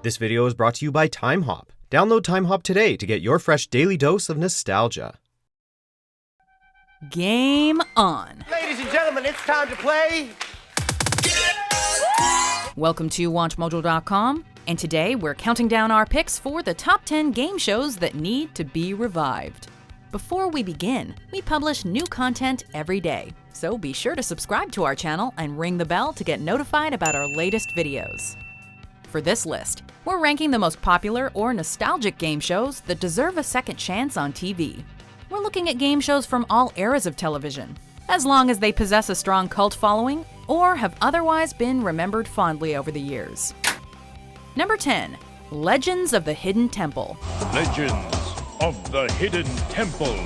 This video is brought to you by TimeHop. Download TimeHop today to get your fresh daily dose of nostalgia. Game on! Ladies and gentlemen, it's time to play. Welcome to WatchMojo.com, and today we're counting down our picks for the top 10 game shows that need to be revived. Before we begin, we publish new content every day, so be sure to subscribe to our channel and ring the bell to get notified about our latest videos. For this list, we're ranking the most popular or nostalgic game shows that deserve a second chance on TV. We're looking at game shows from all eras of television, as long as they possess a strong cult following or have otherwise been remembered fondly over the years. Number 10. Legends of the Hidden Temple. Legends of the Hidden Temple.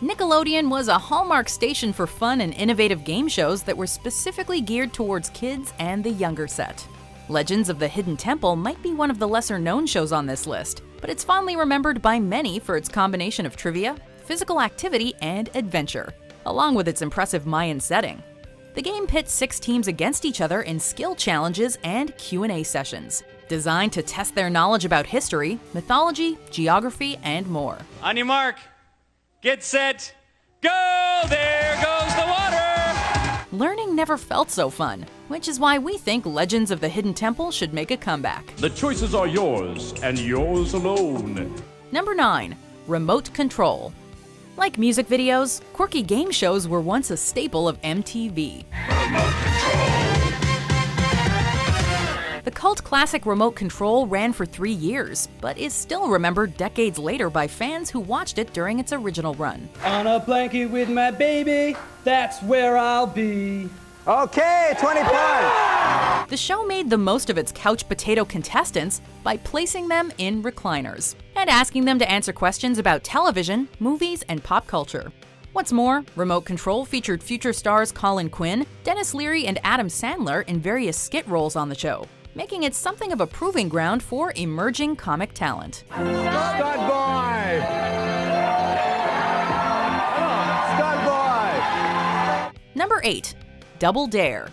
Nickelodeon was a hallmark station for fun and innovative game shows that were specifically geared towards kids and the younger set. Legends of the Hidden Temple might be one of the lesser-known shows on this list, but it's fondly remembered by many for its combination of trivia, physical activity, and adventure, along with its impressive Mayan setting. The game pits 6 teams against each other in skill challenges and Q&A sessions, designed to test their knowledge about history, mythology, geography, and more. On your mark, get set, go! There goes the water! Learning never felt so fun, which is why we think Legends of the Hidden Temple should make a comeback. The choices are yours, and yours alone. Number 9. Remote Control. Like music videos, quirky game shows were once a staple of MTV. Remote Control. The cult classic Remote Control ran for 3 years, but is still remembered decades later by fans who watched it during its original run. On a blanket with my baby, that's where I'll be. Okay, 20 points. The show made the most of its couch potato contestants by placing them in recliners and asking them to answer questions about television, movies, and pop culture. What's more, Remote Control featured future stars Colin Quinn, Dennis Leary, and Adam Sandler in various skit roles on the show, making it something of a proving ground for emerging comic talent. Stud boy. Stud boy. Number 8. Double Dare.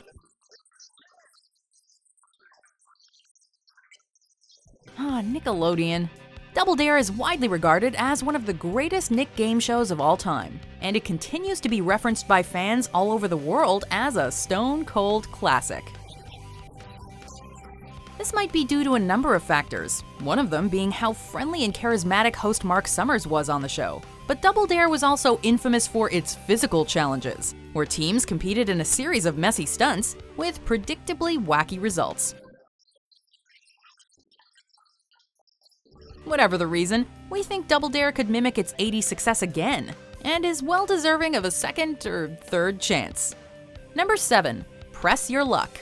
Nickelodeon. Double Dare is widely regarded as one of the greatest Nick game shows of all time, and it continues to be referenced by fans all over the world as a stone-cold classic. This might be due to a number of factors, one of them being how friendly and charismatic host Mark Summers was on the show. But Double Dare was also infamous for its physical challenges, where teams competed in a series of messy stunts with predictably wacky results. Whatever the reason, we think Double Dare could mimic its 80s success again, and is well deserving of a second or third chance. Number 7. Press Your Luck.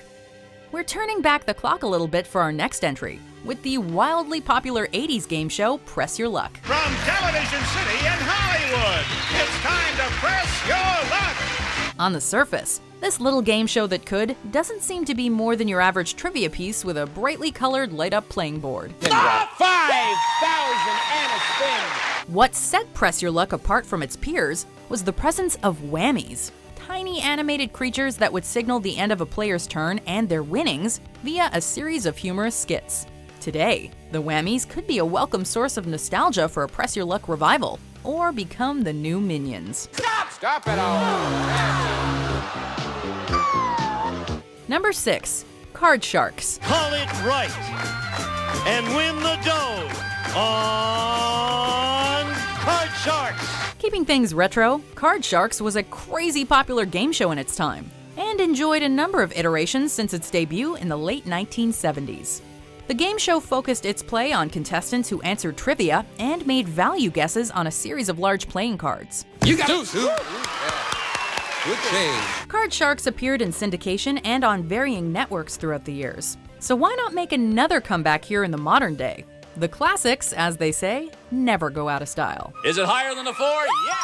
We're turning back the clock a little bit for our next entry, with the wildly popular 80s game show Press Your Luck. From Television City and Hollywood, it's time to press your luck. On the surface, this little game show that could doesn't seem to be more than your average trivia piece with a brightly colored light-up playing board. 5,000 and a spin. What set Press Your Luck apart from its peers was the presence of whammies, tiny animated creatures that would signal the end of a player's turn and their winnings via a series of humorous skits. Today, the whammies could be a welcome source of nostalgia for a Press Your Luck revival, or become the new Minions. Stop it all. Number 6. Card Sharks. Call it right and win the dough on Card Sharks. Keeping things retro, Card Sharks was a crazy popular game show in its time, and enjoyed a number of iterations since its debut in the late 1970s. The game show focused its play on contestants who answered trivia and made value guesses on a series of large playing cards. You got it. Good change. Card Sharks appeared in syndication and on varying networks throughout the years. So why not make another comeback here in the modern day? The classics, as they say, never go out of style. Is it higher than the 4? Yeah!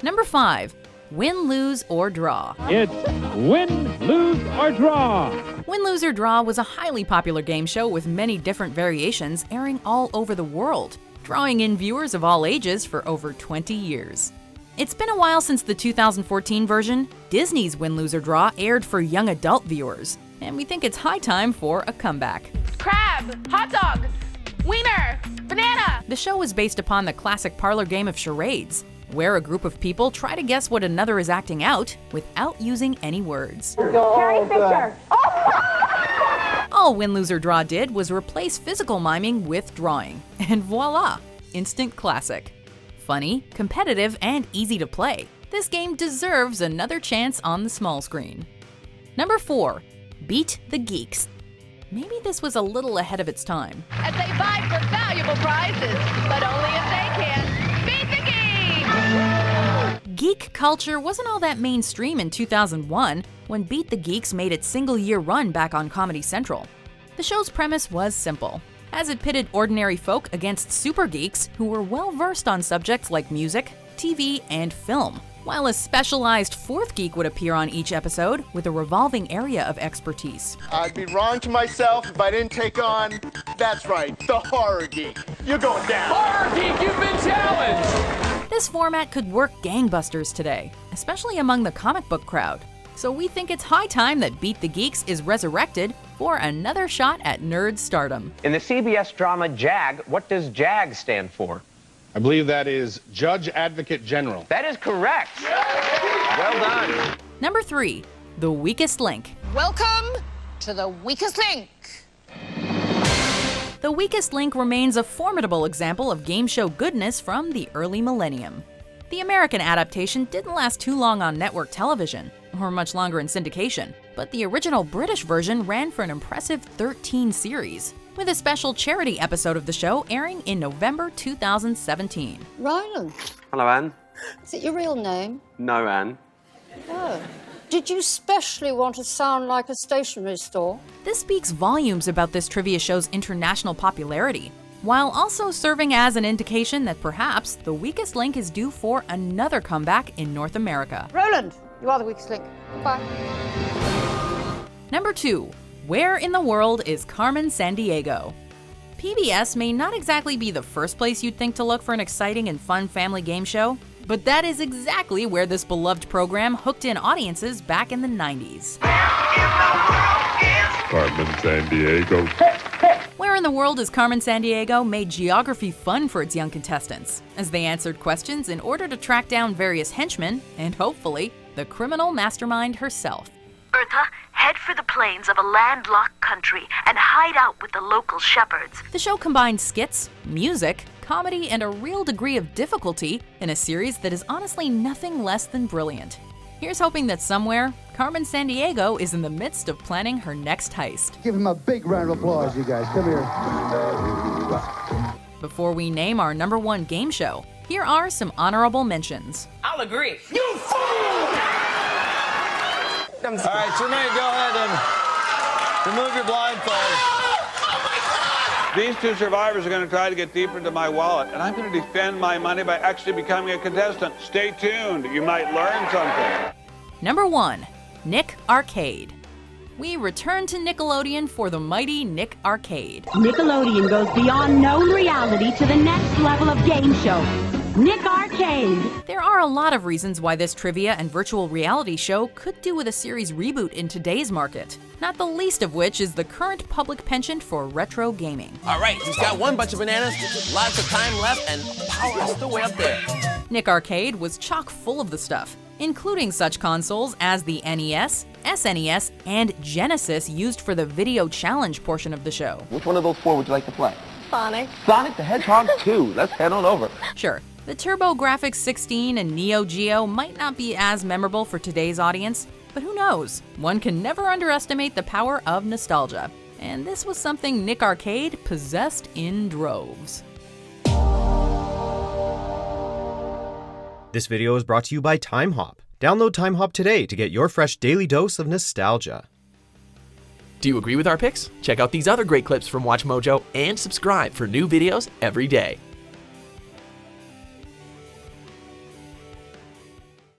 Number 5. Win, Lose, or Draw. It's win, lose, or draw. Win, Lose, or Draw was a highly popular game show with many different variations airing all over the world, drawing in viewers of all ages for over 20 years. It's been a while since the 2014 version. Disney's Win, Lose, or Draw aired for young adult viewers, and we think it's high time for a comeback. Crab, hot dog, wiener, banana. The show is based upon the classic parlor game of charades, where a group of people try to guess what another is acting out without using any words. Carrie Fisher. All Win, Lose, or Draw did was replace physical miming with drawing, and voila, instant classic. Funny, competitive, and easy to play, this game deserves another chance on the small screen. Number 4, Beat the Geeks. Maybe this was a little ahead of its time. As they vie for valuable prizes, but only if they can beat the geeks. Geek culture wasn't all that mainstream in 2001 when Beat the Geeks made its single-year run back on Comedy Central. The show's premise was simple, as it pitted ordinary folk against super geeks who were well-versed on subjects like music, TV, and film, while a specialized fourth geek would appear on each episode with a revolving area of expertise. I'd be wrong to myself if I didn't take on, that's right, the horror geek. You're going down. Horror Geek, you've been challenged! This format could work gangbusters today, especially among the comic book crowd. So we think it's high time that Beat the Geeks is resurrected for another shot at nerd stardom. In the CBS drama JAG, what does JAG stand for? I believe that is Judge Advocate General. That is correct. Well done. Number 3, The Weakest Link. Welcome to The Weakest Link. The Weakest Link remains a formidable example of game show goodness from the early millennium. The American adaptation didn't last too long on network television, or much longer in syndication, but the original British version ran for an impressive 13 series, with a special charity episode of the show airing in November 2017. Roland. Hello, Anne. Is it your real name? No, Anne. Oh. Did you specially want to sound like a stationery store? This speaks volumes about this trivia show's international popularity, while also serving as an indication that perhaps The Weakest Link is due for another comeback in North America. Roland, you are the weakest link. Bye. Number 2, Where in the World is Carmen Sandiego? PBS may not exactly be the first place you'd think to look for an exciting and fun family game show, but that is exactly where this beloved program hooked in audiences back in the 90s. Carmen Sandiego. Where in the World is Carmen Sandiego made geography fun for its young contestants, as they answered questions in order to track down various henchmen and, hopefully, the criminal mastermind herself. Bertha, head for the plains of a landlocked country and hide out with the local shepherds. The show combined skits, music, comedy, and a real degree of difficulty in a series that is honestly nothing less than brilliant. Here's hoping that somewhere, Carmen Sandiego is in the midst of planning her next heist. Give him a big round of applause, you guys. Come here. Before we name our number 1 game show, here are some honorable mentions. I'll agree. You fool! All right, so now you go ahead and remove your blindfold. These two survivors are going to try to get deeper into my wallet, and I'm going to defend my money by actually becoming a contestant. Stay tuned. You might learn something. Number 1, Nick Arcade. We return to Nickelodeon for the mighty Nick Arcade. Nickelodeon goes beyond known reality to the next level of game show. Nick Arcade. There are a lot of reasons why this trivia and virtual reality show could do with a series reboot in today's market, not the least of which is the current public penchant for retro gaming. All right, he's got one bunch of bananas, lots of time left, and power is still way up there. Nick Arcade was chock full of the stuff, including such consoles as the NES, SNES, and Genesis used for the video challenge portion of the show. Which one of those 4 would you like to play? Sonic. Sonic the Hedgehog 2. Let's head on over. Sure, the TurboGrafx 16 and Neo Geo might not be as memorable for today's audience, but who knows? One can never underestimate the power of nostalgia. And this was something Nick Arcade possessed in droves. This video is brought to you by TimeHop. Download TimeHop today to get your fresh daily dose of nostalgia. Do you agree with our picks? Check out these other great clips from WatchMojo and subscribe for new videos every day.